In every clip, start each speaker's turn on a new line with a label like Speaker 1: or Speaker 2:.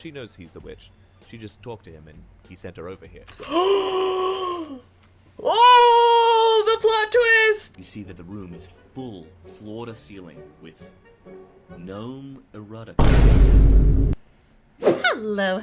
Speaker 1: She knows he's the witch. She just talked to him and he sent her over here.
Speaker 2: Oh, the plot twist!
Speaker 3: You see that the room is full, floor to ceiling, with gnome erotic.
Speaker 2: Hello,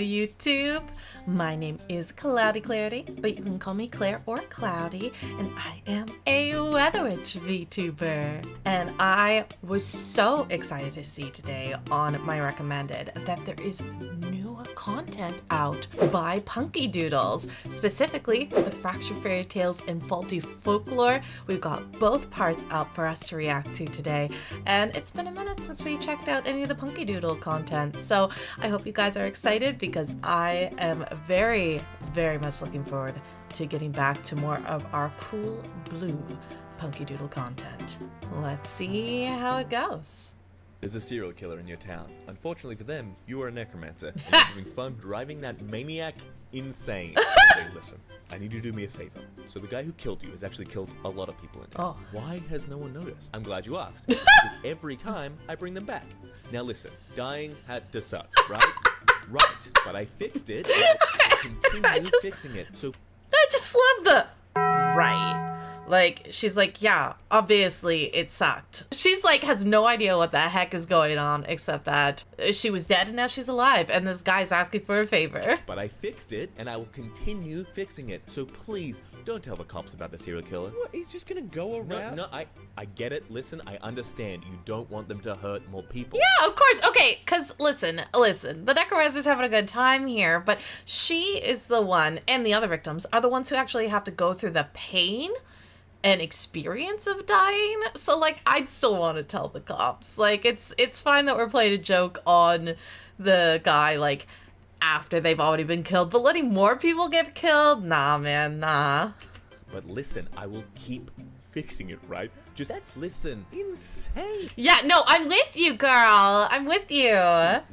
Speaker 2: YouTube. My name is Cloudy Clarity, but you can call me Claire or Cloudy, and I am a Weather Witch VTuber. And I was so excited to see today on my recommended that there is new content out by PunkeyDoodles, specifically the Fractured Fairytales and Faulty Folklore. We've got both parts out for us to react to today, and it's been a minute since we checked out any of the PunkeyDoodle content, so I hope you guys are excited because I am very, very much looking forward to getting back to more of our cool blue PunkeyDoodle content. Let's see how it goes.
Speaker 1: There's a serial killer in your town. Unfortunately for them, you are a necromancer, and you're having fun driving that maniac insane. Hey, listen, I need you to do me a favor. So the guy who killed you has actually killed a lot of people in town.
Speaker 2: Oh.
Speaker 1: Why has no one noticed? I'm glad you asked, because every time I bring them back. Now listen, dying had to suck, right? Right, but I fixed it, and I'll continue fixing it, so...
Speaker 2: I just love the... Right. Like, she's like, yeah, obviously it sucked. She's like, has no idea what the heck is going on, except that she was dead and now she's alive, and this guy's asking for a favor.
Speaker 1: But I fixed it, and I will continue fixing it. So please, don't tell the cops about the serial killer.
Speaker 3: What? He's just gonna go around?
Speaker 1: No, I get it. Listen, I understand. You don't want them to hurt more people.
Speaker 2: Yeah, of course. Okay, because listen, the necromancer's having a good time here, but she is the one, and the other victims are the ones who actually have to go through the pain and experience of dying. So like, I'd still want to tell the cops. Like, it's fine that we're playing a joke on the guy, like, after they've already been killed, but letting more people get killed? Nah, man, nah.
Speaker 1: But listen, I will keep fixing it, right? Just listen. Insane.
Speaker 2: Yeah, no, I'm with you, girl. I'm with you.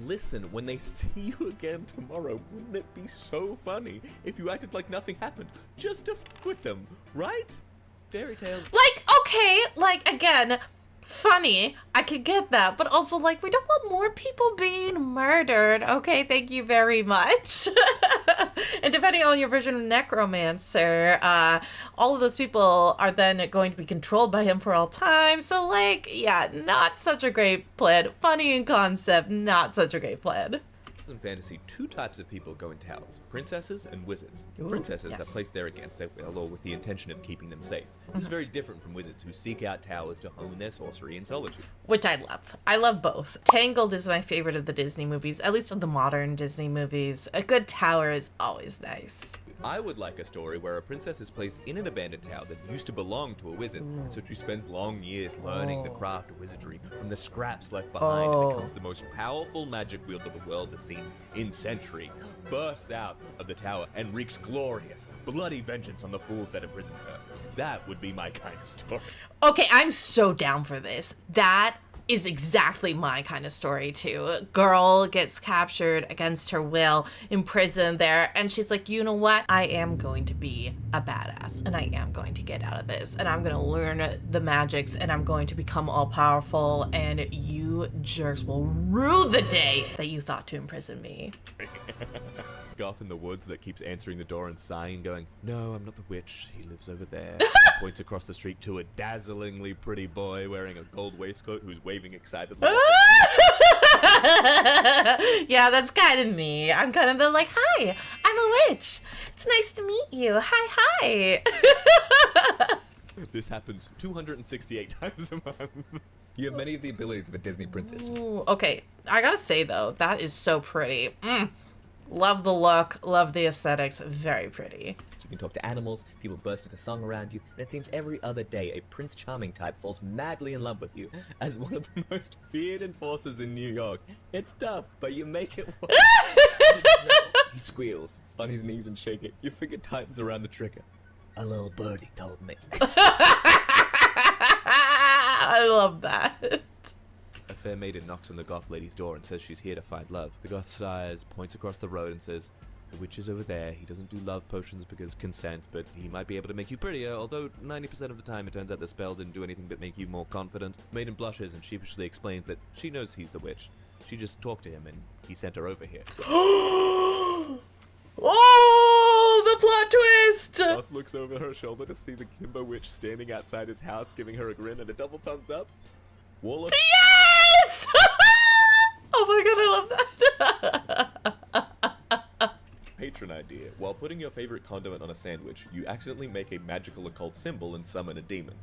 Speaker 1: Listen, when they see you again tomorrow, wouldn't it be so funny if you acted like nothing happened just to f with them, right? Fairytales.
Speaker 2: Like, okay, like, again, funny, I could get that, but also, like, we don't want more people being murdered. Okay, thank you very much. And depending on your version of necromancer, all of those people are then going to be controlled by him for all time. So, like, yeah, not such a great plan. Funny in concept, not such a great plan.
Speaker 1: In fantasy, two types of people go in towers: princesses and wizards.
Speaker 2: Ooh,
Speaker 1: Princesses
Speaker 2: yes.
Speaker 1: are placed there against their will or with the intention of keeping them safe. This is very different from wizards who seek out towers to hone their sorcery in solitude.
Speaker 2: Which I love. I love both. Tangled is my favorite of the Disney movies, at least of the modern Disney movies. A good tower is always nice.
Speaker 1: I would like a story where a princess is placed in an abandoned tower that used to belong to a wizard, and so she spends long years learning the craft of wizardry from the scraps left behind and becomes the most powerful magic wielder the world has seen in centuries, bursts out of the tower and wreaks glorious, bloody vengeance on the fools that imprisoned her. That would be my kind of story.
Speaker 2: Okay, I'm so down for this. That is exactly my kind of story too. Girl gets captured against her will, imprisoned there, and she's like, you know what? I am going to be a badass, and I am going to get out of this, and I'm gonna learn the magics, and I'm going to become all powerful, and you jerks will rue the day that you thought to imprison me.
Speaker 1: Goth in the woods that keeps answering the door and sighing, going, "No, I'm not the witch. He lives over there." Points across the street to a dazzlingly pretty boy wearing a gold waistcoat who's waving excitedly.
Speaker 2: Yeah, that's kind of me. I'm kind of the like, hi, I'm a witch. It's nice to meet you. Hi.
Speaker 1: This happens 268 times a month.
Speaker 4: You have many of the abilities of a Disney princess.
Speaker 2: Ooh, okay, I gotta say though, that is so pretty. Love the look, love the aesthetics, very pretty.
Speaker 5: You can talk to animals, people burst into song around you, and it seems every other day a Prince Charming type falls madly in love with you as one of the most feared enforcers in New York. It's tough, but you make it work.
Speaker 4: He squeals on his knees and shake it. Your finger tightens around the trigger.
Speaker 5: A little birdie told me.
Speaker 2: I love that.
Speaker 1: A fair maiden knocks on the Goth lady's door and says she's here to find love. The Goth sighs, points across the road and says, The witch is over there. He doesn't do love potions because consent, but he might be able to make you prettier, although 90% of the time it turns out the spell didn't do anything but make you more confident. Maiden blushes and sheepishly explains that she knows he's the witch. She just talked to him and he sent her over here.
Speaker 2: Oh, the plot twist!
Speaker 1: Goth looks over her shoulder to see the Kimbo witch standing outside his house, giving her a grin and a double thumbs up. Warlock.
Speaker 2: Yes! Oh my god, I love that.
Speaker 1: Patron idea. While putting your favorite condiment on a sandwich, you accidentally make a magical occult symbol and summon a demon.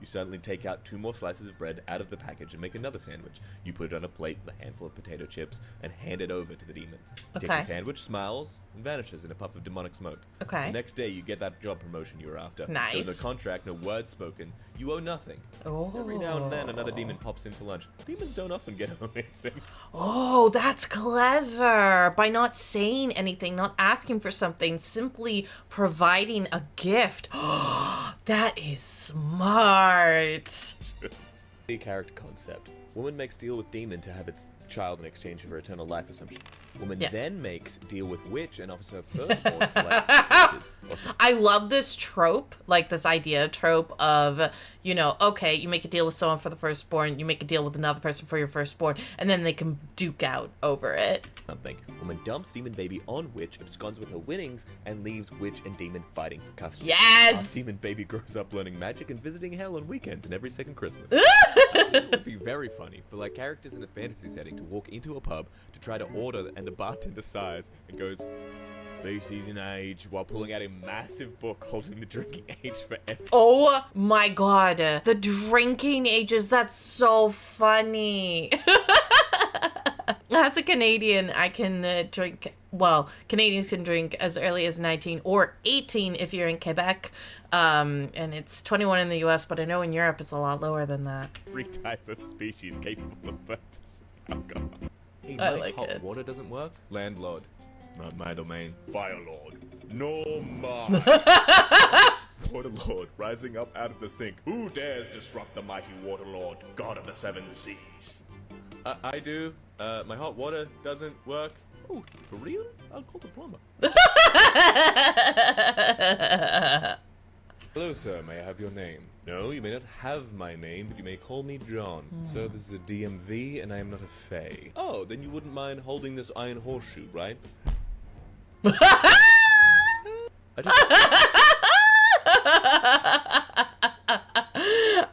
Speaker 1: You suddenly take out 2 more slices of bread out of the package and make another sandwich. You put it on a plate with a handful of potato chips and hand it over to the demon. He takes
Speaker 2: Okay.
Speaker 1: the sandwich, smiles, and vanishes in a puff of demonic smoke.
Speaker 2: Okay.
Speaker 1: The next day, you get that job promotion you were after.
Speaker 2: Nice.
Speaker 1: No contract, no word spoken. You owe nothing.
Speaker 2: Oh.
Speaker 1: Every now and then, another demon pops in for lunch. Demons don't often get amazing.
Speaker 2: Oh, that's clever. By not saying anything, not asking for something, simply providing a gift. That is smart.
Speaker 1: The character concept. Woman makes deal with demon to have its child in exchange for eternal life assumption. Woman
Speaker 2: Yeah.
Speaker 1: then makes deal with witch and offers her firstborn for like witches. Awesome.
Speaker 2: I love this trope, like this idea trope of, you know, okay, you make a deal with someone for the firstborn, you make a deal with another person for your firstborn, and then they can duke out over it.
Speaker 1: Something. Woman dumps demon baby on witch, absconds with her winnings, and leaves witch and demon fighting for custody.
Speaker 2: Yes!
Speaker 1: Demon baby grows up learning magic and visiting hell on weekends and every second Christmas. It would be very funny for like characters in a fantasy setting to walk into a pub to try to order, and the bartender sighs and goes, "Species in age," while pulling out a massive book holding the drinking age forever.
Speaker 2: Oh my god, the drinking ages, that's so funny. As a Canadian, I can drink, well, Canadians can drink as early as 19 or 18 if you're in Quebec, and it's 21 in the US, but I know in Europe it's a lot lower than that.
Speaker 1: Every type of species capable of purchasing alcohol. Hey,
Speaker 2: I
Speaker 1: Mike,
Speaker 2: like
Speaker 1: hot
Speaker 2: it.
Speaker 1: water doesn't work? Landlord. Not my domain. Firelord. No more. Waterlord rising up out of the sink. Who dares disrupt the mighty Waterlord, god of the 7 seas? I do. My hot water doesn't work. Oh, for real? I'll call the plumber. Hello, sir. May I have your name? No, you may not have my name, but you may call me John. So this is a DMV, and I am not a fae. Oh, then you wouldn't mind holding this iron horseshoe, right?
Speaker 2: I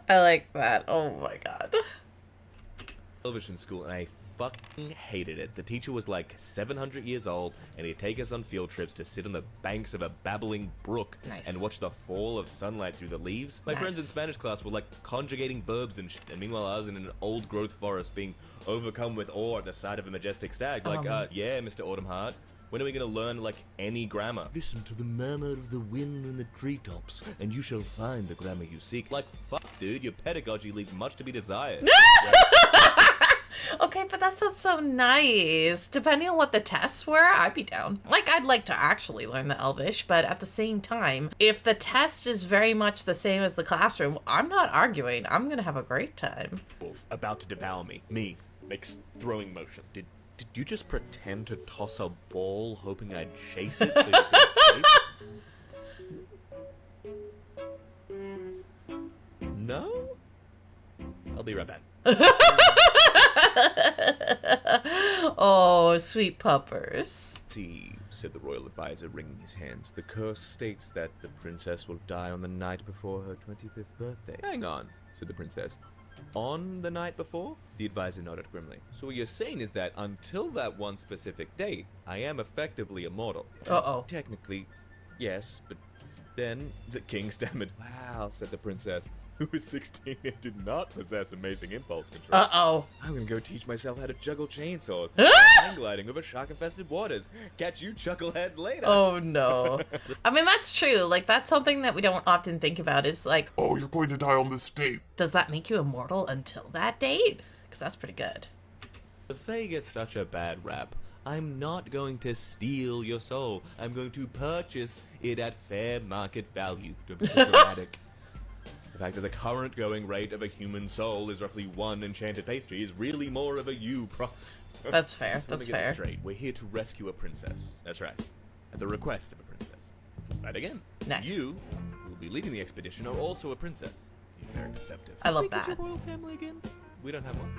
Speaker 2: like that. Oh my god.
Speaker 1: Elvish in school, and I fucking hated it. The teacher was like 700 years old, and he'd take us on field trips to sit on the banks of a babbling brook
Speaker 2: Nice.
Speaker 1: and watch the fall of sunlight through the leaves. My friends in
Speaker 2: Nice.
Speaker 1: Spanish class were like conjugating verbs and shit, and meanwhile I was in an old growth forest being overcome with awe at the sight of a majestic stag. Like, yeah, Mr. Autumnheart. When are we gonna learn, like, any grammar? Listen to the murmur of the wind in the treetops, and you shall find the grammar you seek. Like, fuck, dude, your pedagogy leaves much to be desired.
Speaker 2: Okay, but that sounds so nice. Depending on what the tests were, I'd be down. Like, I'd like to actually learn the Elvish, but at the same time, if the test is very much the same as the classroom, I'm not arguing. I'm gonna have a great time.
Speaker 1: Wolf, about to devour me. Me, makes throwing motion. Did you just pretend to toss a ball hoping I'd chase it so you could escape? No? I'll be right back.
Speaker 2: Oh, sweet puppers.
Speaker 1: See, said the royal advisor, wringing his hands. The curse states that the princess will die on the night before her 25th birthday. Hang on, said the princess. On the night before? The advisor nodded grimly. So what you're saying is that until that one specific date, I am effectively immortal.
Speaker 2: Uh-oh.
Speaker 1: Technically, yes, but then the king stammered. Wow, said the princess, who was 16 and did not possess amazing impulse control.
Speaker 2: Uh-oh.
Speaker 1: I'm gonna go teach myself how to juggle chainsaws. Hang gliding over shark-infested waters. Catch you chuckleheads later.
Speaker 2: Oh, no. I mean, that's true. Like, that's something that we don't often think about is, like,
Speaker 6: Oh, you're going to die on this date.
Speaker 2: does that make you immortal until that date? Because that's pretty good.
Speaker 1: The Fae gets such a bad rap. I'm not going to steal your soul. I'm going to purchase it at fair market value. Don't be so dramatic. The fact that the current going rate of a human soul is roughly 1 enchanted pastry is really more of a you
Speaker 2: That's fair.
Speaker 1: Just let
Speaker 2: That's
Speaker 1: me get this
Speaker 2: fair.
Speaker 1: straight. We're here to rescue a princess. That's right. at the request of a princess. Right again.
Speaker 2: Nice.
Speaker 1: You, who will be leading the expedition, are also a princess. You're very perceptive.
Speaker 2: I love
Speaker 1: Think
Speaker 2: that.
Speaker 1: is your royal family again? We don't have one.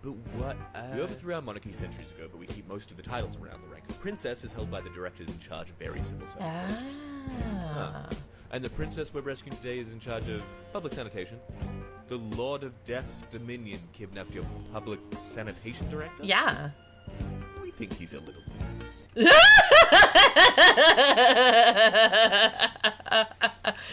Speaker 1: But what? We overthrew our monarchy centuries ago, but we keep most of the titles around the rank. The princess is held by the directors in charge of various civil service posts.
Speaker 2: Ah.
Speaker 1: And the princess we're rescuing today is in charge of public sanitation. The Lord of Death's Dominion kidnapped your public sanitation director?
Speaker 2: Yeah.
Speaker 1: We think he's a little confused.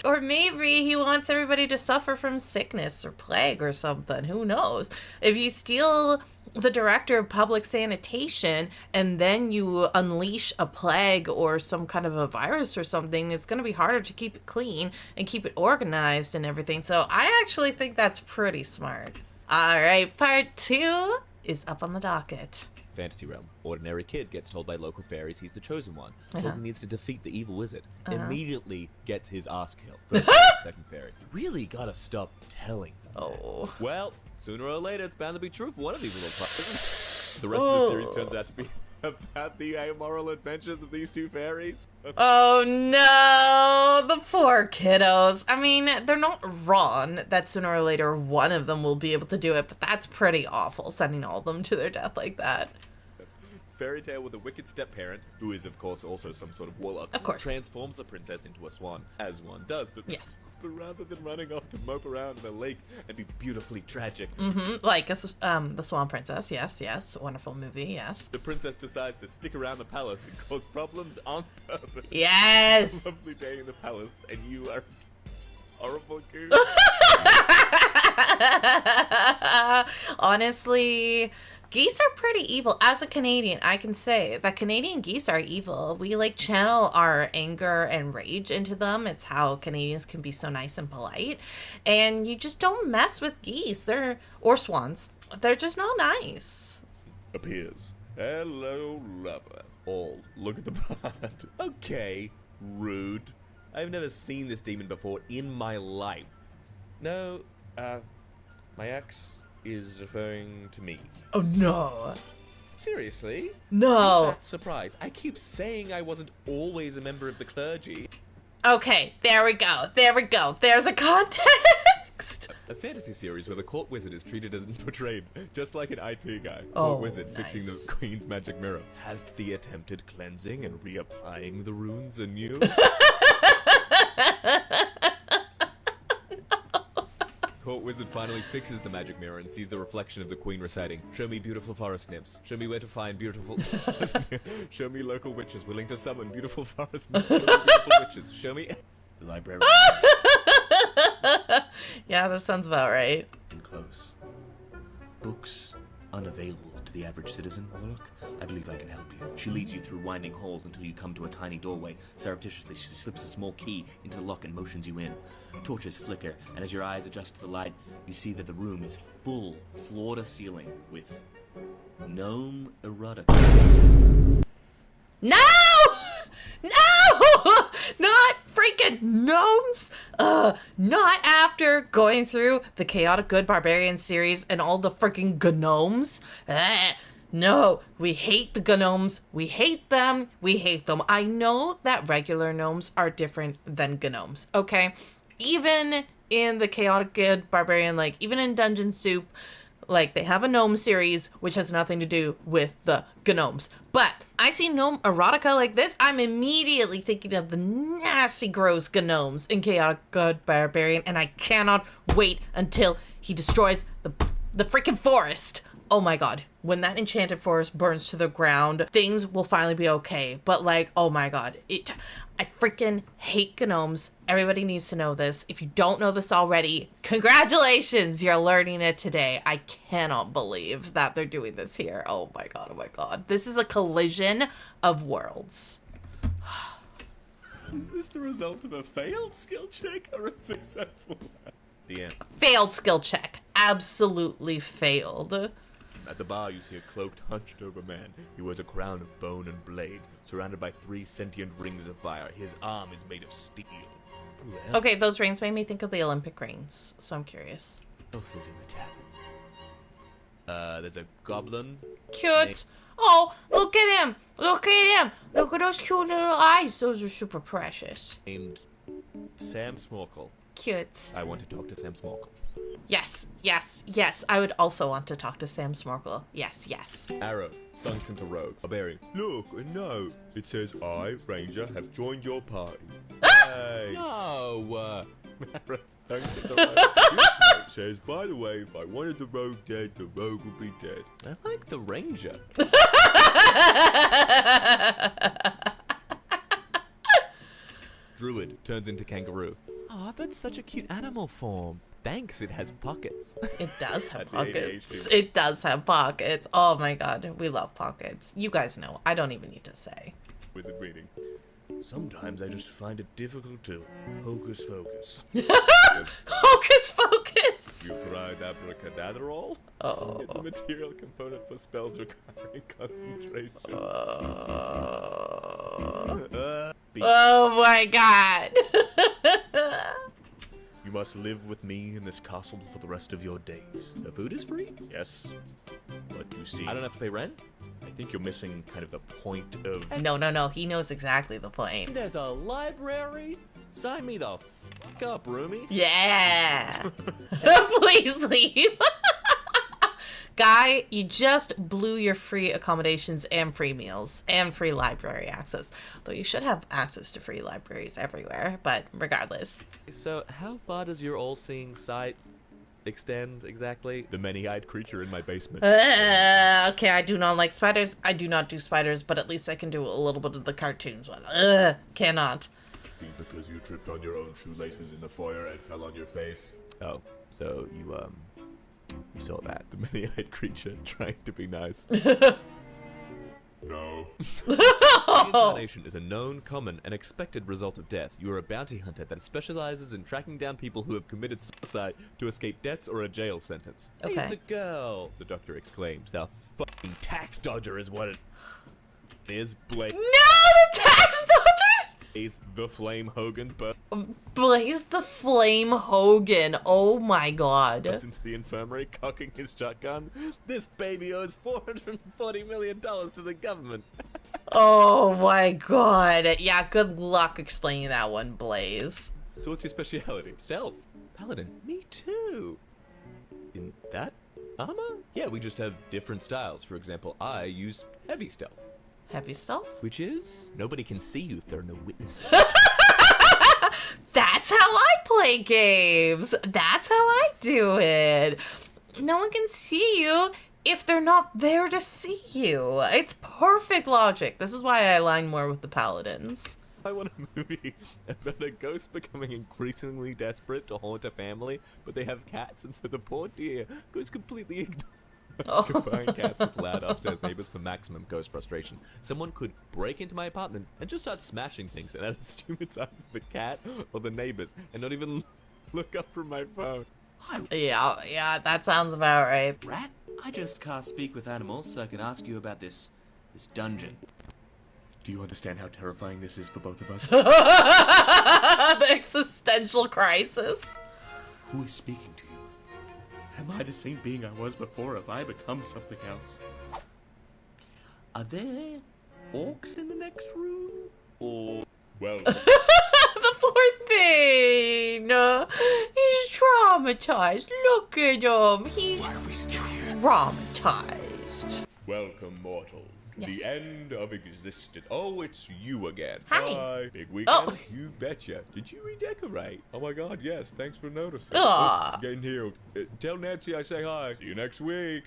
Speaker 2: Or maybe he wants everybody to suffer from sickness or plague or something. Who knows? If you steal the director of public sanitation and then you unleash a plague or some kind of a virus or something, it's going to be harder to keep it clean and keep it organized and everything. So I actually think that's pretty smart. All right, part 2 is up on the docket.
Speaker 1: Fantasy realm. Ordinary kid gets told by local fairies he's the chosen one. Told he needs to defeat the evil wizard. Immediately gets his ass killed. First fairy, second fairy. You really gotta stop telling them.
Speaker 2: Oh.
Speaker 1: Well, sooner or later it's bound to be true for one of these little fuckers. The rest of the series turns out to be about the amoral adventures of these two fairies.
Speaker 2: Oh no, the poor kiddos. I mean, they're not wrong that sooner or later one of them will be able to do it, but that's pretty awful, sending all of them to their death like that.
Speaker 1: Fairytale with a wicked step-parent, who is of course also some sort of warlock,
Speaker 2: Of course.
Speaker 1: transforms the princess into a swan, as one does, but,
Speaker 2: Yes.
Speaker 1: but rather than running off to mope around in a lake and be beautifully tragic,
Speaker 2: Like the Swan Princess, yes. Wonderful movie, yes.
Speaker 1: the princess decides to stick around the palace and cause problems on purpose.
Speaker 2: Yes!
Speaker 1: Lovely day in the palace, and you are a horrible goose.
Speaker 2: Honestly, geese are pretty evil. As a Canadian, I can say that Canadian geese are evil. We channel our anger and rage into them. It's how Canadians can be so nice and polite. And you just don't mess with geese. Or swans. They're just not nice.
Speaker 1: Appears. Hello, lover. All look at the part. Okay, rude. I've never seen this demon before in my life. No, my ex is referring to me.
Speaker 2: Oh no.
Speaker 1: Seriously?
Speaker 2: No.
Speaker 1: That surprise. I keep saying I wasn't always a member of the clergy.
Speaker 2: Okay, there we go. There's a context.
Speaker 1: A fantasy series where the court wizard is treated and portrayed just like an IT guy.
Speaker 2: Oh,
Speaker 1: Court wizard fixing
Speaker 2: nice.
Speaker 1: the queen's magic mirror. Has the attempted cleansing and reapplying the runes anew. Court wizard finally fixes the magic mirror and sees the reflection of the queen reciting, "Show me beautiful forest nymphs. Show me where to find beautiful forest nymphs. Show me local witches willing to summon beautiful forest nymphs. Show me beautiful witches. Show me the library."
Speaker 2: Yeah, that sounds about right.
Speaker 3: Close. Books unavailable to the average citizen, Warlock? I believe I can help you. She leads you through winding halls until you come to a tiny doorway. Surreptitiously, she slips a small key into the lock and motions you in. Torches flicker, and as your eyes adjust to the light, you see that the room is full, floor to ceiling, with gnome erotic.
Speaker 2: No! No! Not freaking gnomes! Not after going through the Chaotic Good Barbarian series and all the freaking gnomes. No, we hate the gnomes. We hate them. I know that regular gnomes are different than gnomes, okay? Even in the Chaotic Good Barbarian, even in Dungeon Soup, they have a gnome series, which has nothing to do with the gnomes. But I see gnome erotica like this, I'm immediately thinking of the nasty, gross gnomes in Chaotic Good Barbarian, and I cannot wait until he destroys the freaking forest. Oh my god. When that enchanted forest burns to the ground, things will finally be okay. But oh my god. I freaking hate gnomes. Everybody needs to know this. If you don't know this already, congratulations, you're learning it today. I cannot believe that they're doing this here. Oh my god. This is a collision of worlds.
Speaker 1: Is this the result of a failed skill check or a successful one? DM.
Speaker 2: Failed skill check. Absolutely failed.
Speaker 1: At the bar, you see a cloaked, hunched-over man. He wears a crown of bone and blade, surrounded by 3 sentient rings of fire. His arm is made of steel. Who
Speaker 2: Okay, those rings made me think of the Olympic rings, so I'm curious.
Speaker 1: else is in the tavern? There's a goblin.
Speaker 2: Cute. Oh, look at him. Look at him. Look at those cute little eyes. Those are super precious.
Speaker 1: Named Sam Smorkle.
Speaker 2: Cute.
Speaker 1: I want to talk to Sam Smorkle.
Speaker 2: Yes, yes, yes. I would also want to talk to Sam Smorkle. Yes, yes.
Speaker 1: Arrow dunks into Rogue. Barbarian. Look, a note. It says, I, Ranger, have joined your party. Hey. No. Arrow dunks into Rogue. This note says, by the way, if I wanted the Rogue dead, the Rogue would be dead. I like the Ranger. Druid turns into kangaroo. Oh, that's such a cute animal form. Thanks, it has pockets.
Speaker 2: It does have
Speaker 1: At the
Speaker 2: pockets.
Speaker 1: ADHD.
Speaker 2: It does have pockets. Oh my god, we love pockets. You guys know. I don't even need to say.
Speaker 1: Wizard reading. Sometimes I just find it difficult to hocus focus.
Speaker 2: Hocus pocus!
Speaker 1: You tried abracadaderol?
Speaker 2: Oh.
Speaker 1: It's a material component for spells requiring concentration. Beast.
Speaker 2: Oh my god.
Speaker 1: You must live with me in this castle for the rest of your days. The food is free? Yes. But you see, I don't have to pay rent? I think you're missing kind of the point of...
Speaker 2: No. He knows exactly the point.
Speaker 1: There's a library? Sign me the f*** up, roomie.
Speaker 2: Yeah. Please leave. Guy, you just blew your free accommodations and free meals and free library access. Though you should have access to free libraries everywhere, but regardless.
Speaker 1: So, how far does your all-seeing sight extend exactly? The many-eyed creature in my basement.
Speaker 2: Okay, I do not like spiders. I do not do spiders, but at least I can do a little bit of the cartoons one. Cannot.
Speaker 6: Because you tripped on your own shoelaces in the foyer and fell on your face.
Speaker 1: Oh, so you saw that. The many-eyed creature trying to be nice.
Speaker 6: No.
Speaker 1: Reincarnation is a known, common, and expected result of death. You are a bounty hunter that specializes in tracking down people who have committed suicide to escape debts or a jail sentence. Hey,
Speaker 2: Okay.
Speaker 1: it's a girl, the doctor exclaimed. The fucking tax dodger is what it is. Blake
Speaker 2: No, the tax dodger!
Speaker 1: is the Flame Hogan, but
Speaker 2: Blaze the Flame Hogan. Oh my god.
Speaker 1: goes into the infirmary cocking his shotgun. This baby owes $440 million to the government.
Speaker 2: Oh my god. Yeah, good luck explaining that one, Blaze.
Speaker 1: So what's your speciality? Stealth. Paladin. Me too. In that armor? Yeah, we just have different styles. For example, I use heavy stealth.
Speaker 2: Heavy stealth?
Speaker 1: Which is, nobody can see you if there are no witnesses.
Speaker 2: That's how I play games. That's how I do it. No one can see you if they're not there to see you. It's perfect logic. This is why I align more with the paladins.
Speaker 1: I want a movie about a ghost becoming increasingly desperate to haunt a family, but they have cats, and so the poor dear goes completely ignorant. Combine cats with loud upstairs neighbors for maximum ghost frustration. Someone could break into my apartment and just start smashing things, and I'd assume it's either the cat or the neighbors, and not even look up from my phone.
Speaker 2: Yeah, that sounds about right.
Speaker 3: Rat, I just cast Speak with Animals so I can ask you about this dungeon. Do you understand how terrifying this is for both of us?
Speaker 2: The existential crisis.
Speaker 3: Who is speaking to you? Am I the same being I was before? Have I become something else? Are there orcs in the next room? Or...
Speaker 1: Well,
Speaker 2: The poor thing. He's traumatized. Look at him. He's traumatized.
Speaker 1: welcome, mortal, to
Speaker 2: Yes.
Speaker 1: the end of existence. Oh, it's you again.
Speaker 2: Hi.
Speaker 1: Big weekend?
Speaker 2: Oh.
Speaker 1: You betcha. Did you redecorate? Oh my god, yes. Thanks for noticing.
Speaker 2: Aw.
Speaker 1: Oh, getting healed. Tell Nancy I say hi. See you next week.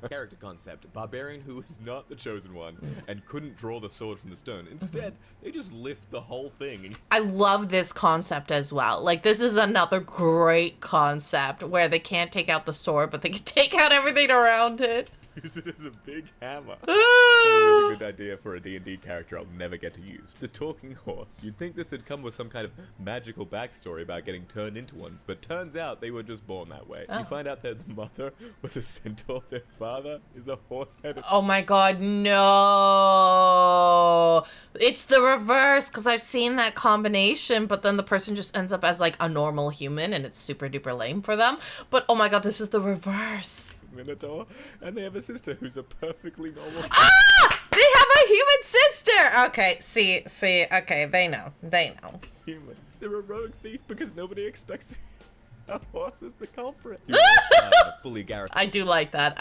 Speaker 1: Character concept. Barbarian who is not the chosen one and couldn't draw the sword from the stone. Instead, they just lift the whole thing. And
Speaker 2: I love this concept as well. Like, this is another great concept where they can't take out the sword, but they can take out everything around it.
Speaker 1: use it as a big hammer. A really good idea for a D&D character I'll never get to use. It's a talking horse. You'd think this had come with some kind of magical backstory about getting turned into one, but turns out they were just born that way. You find out that the mother was a centaur, their father is a horse-headed...
Speaker 2: Oh my god, no. It's the reverse, because I've seen that combination, but then the person just ends up as like a normal human and it's super duper lame for them. But oh my god, this is the reverse.
Speaker 1: Minotaur, and they have a sister who's a perfectly normal...
Speaker 2: Ah! They have a human sister! Okay, see, okay, they know.
Speaker 1: human. They're a rogue thief because nobody expects a horse is the culprit. Fully garrisoned.
Speaker 2: I do like that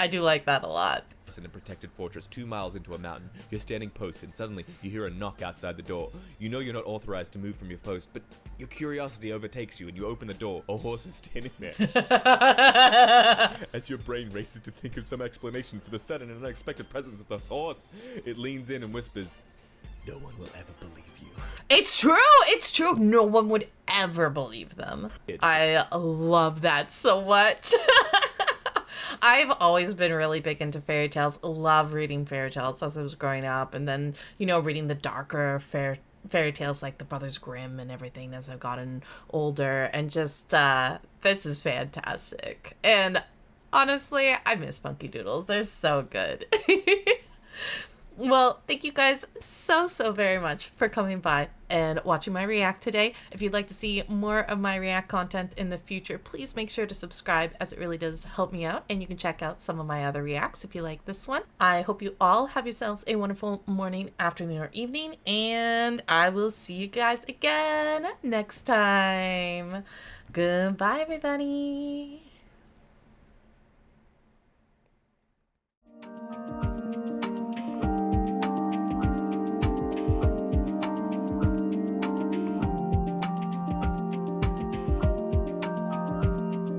Speaker 2: a lot.
Speaker 1: In a protected fortress 2 miles into a mountain, you're standing posted, and suddenly you hear a knock outside the door. You know you're not authorized to move from your post, but your curiosity overtakes you and you open the door. A horse is standing there. As your brain races to think of some explanation for the sudden and unexpected presence of this horse, it leans in and whispers, "No one will ever believe you."
Speaker 2: It's true. No one would ever believe them. I love that so much. I've always been really big into fairy tales. Love reading fairy tales as I was growing up, and then, you know, reading the darker fairy tales like the Brothers Grimm and everything as I've gotten older, and just this is fantastic. And honestly, I miss PunkeyDoodles. They're so good. Well, thank you guys so very much for coming by and watching my react today. If you'd like to see more of my react content in the future, please make sure to subscribe, as it really does help me out. And you can check out some of my other reacts if you like this one. I hope you all have yourselves a wonderful morning, afternoon, or evening, and I will see you guys again next time. Goodbye, everybody.